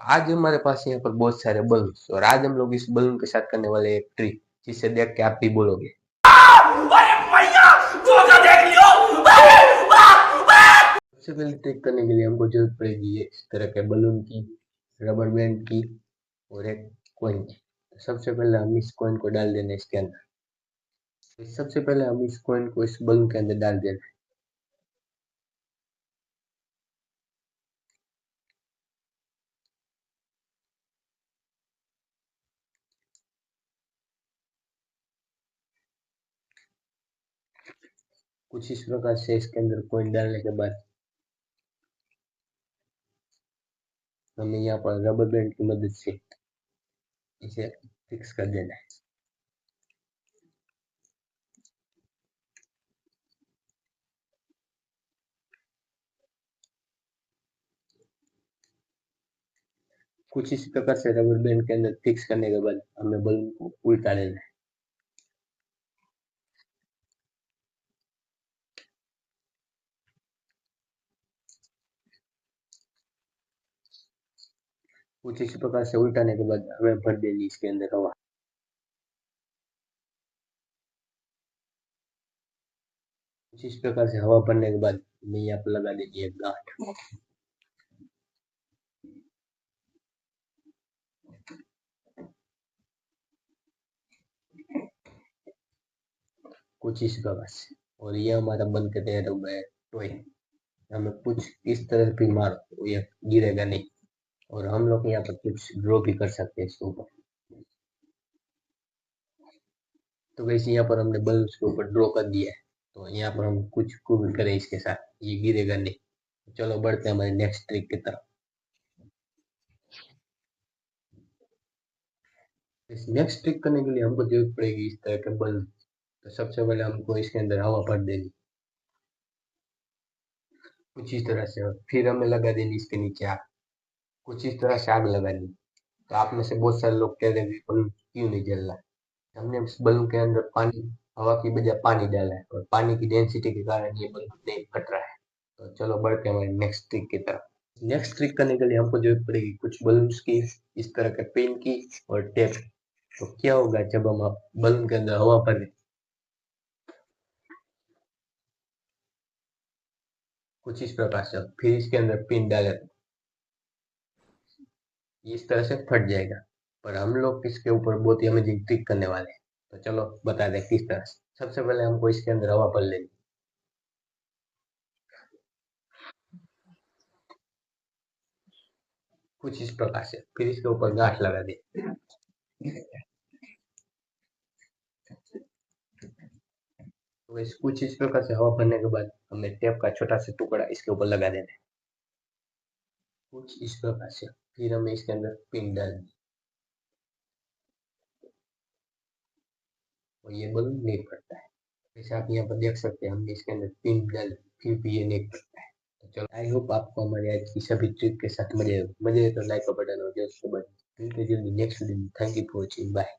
आज हमारे पास यहाँ पर बहुत सारे बलून्स और आज हम लोग इस बलून के साथ करने वाले एक ट्रिक जिसे देख के आप भी बोलोगे अरे भैया धोखा देख लियो। सबसे पहले ट्रिक करने के लिए हमको जरूरत पड़ेगी इस तरह के बलून की, रबर बैंड की और एक कॉइन की। तो सबसे पहले हम इस कॉइन को डाल देना इसके अंदर। सबसे पहले हम इस कॉइन को इस बलून के अंदर डाल देना। कुछ इस प्रकार से इसके अंदर कॉइन डालने के बाद हमें यहाँ पर रबर बैंड की मदद से इसे फिक्स कर देना है। कुछ इस प्रकार से रबर बैंड के अंदर फिक्स करने के बाद हमें बलून को उल्टा लेना है। कुछ इस प्रकार से उल्टाने के बाद हमें भर देनी इसके अंदर हवा। कुछ इस प्रकार से हवा भरने के बाद हमें यहाँ पर लगा देनी है गांठ। कुछ इस प्रकार से, और ये हमारा बन के तैयार हो गया है टॉय। हमें कुछ इस तरह से मारो तो ये गिरेगा नहीं, और हम लोग यहाँ पर कुछ ड्रॉ भी कर सकते हैं इसके ऊपर। तो वैसे यहाँ पर हमने बल्ब के ऊपर ड्रॉ कर दिया है, तो यहाँ पर हम कुछ को भी करें इसके साथ, ये गिरेगा नहीं। चलो बढ़ते हैं हमारे नेक्स्ट ट्रिक की तरफ। इस नेक्स्ट ट्रिक करने के लिए हमको जरूरत पड़ेगी इस तरह के बल्ब। तो सबसे पहले हमको इसके अंदर हवा भर देनी कुछ इस तरह से, और फिर हमें लगा देनी इसके नीचे आग। कुछ इस तरह से आग लगानी। तो आप में से बहुत सारे लोग कह रहे हैं बलून क्यों नहीं जल रहा है। हमने इस बलून के अंदर पानी, हवा की बजाय पानी डाला है, और पानी की डेंसिटी के कारण ये बलून नहीं फट रहा है। तो चलो बढ़ते हैं हमारे नेक्स्ट ट्रिक की तरफ। नेक्स्ट ट्रिक करने के लिए हमको जरूरत पड़ेगी कुछ बलून्स की, इस तरह के पेन की और टेप। तो क्या होगा जब हम बलून के अंदर हवा भरें, कुछ इस प्रकार से, फिर इसके अंदर पिन डालें, इस तरह से फट जाएगा। पर हम लोग इसके ऊपर बहुत ही अमेजिंग ट्रिक करने वाले हैं। तो चलो बता दें किस तरह से। सबसे पहले हमको इसके अंदर हवा भर लेनी कुछ इस प्रकार से, फिर इसके ऊपर गांठ लगा दे। तो इस कुछ इस प्रकार से हवा भरने के बाद हमें टेप का छोटा सा टुकड़ा इसके ऊपर लगा देना है कुछ इस प्रकार से। फिर हमें इसके अंदर पिन डालनी, और ये बलून नहीं फटता है। जैसे आप यहाँ पर देख सकते हैं, हमने इसके अंदर पिन डाल, फिर भी ये नहीं फटता है। तो चलो, आई होप आपको हमारे आज की सभी ट्रिक के साथ मजे मजे तो लाइक का बटन और जल्द से जल्दी नेक्स्ट वीडियो में। Thank you for watching, bye.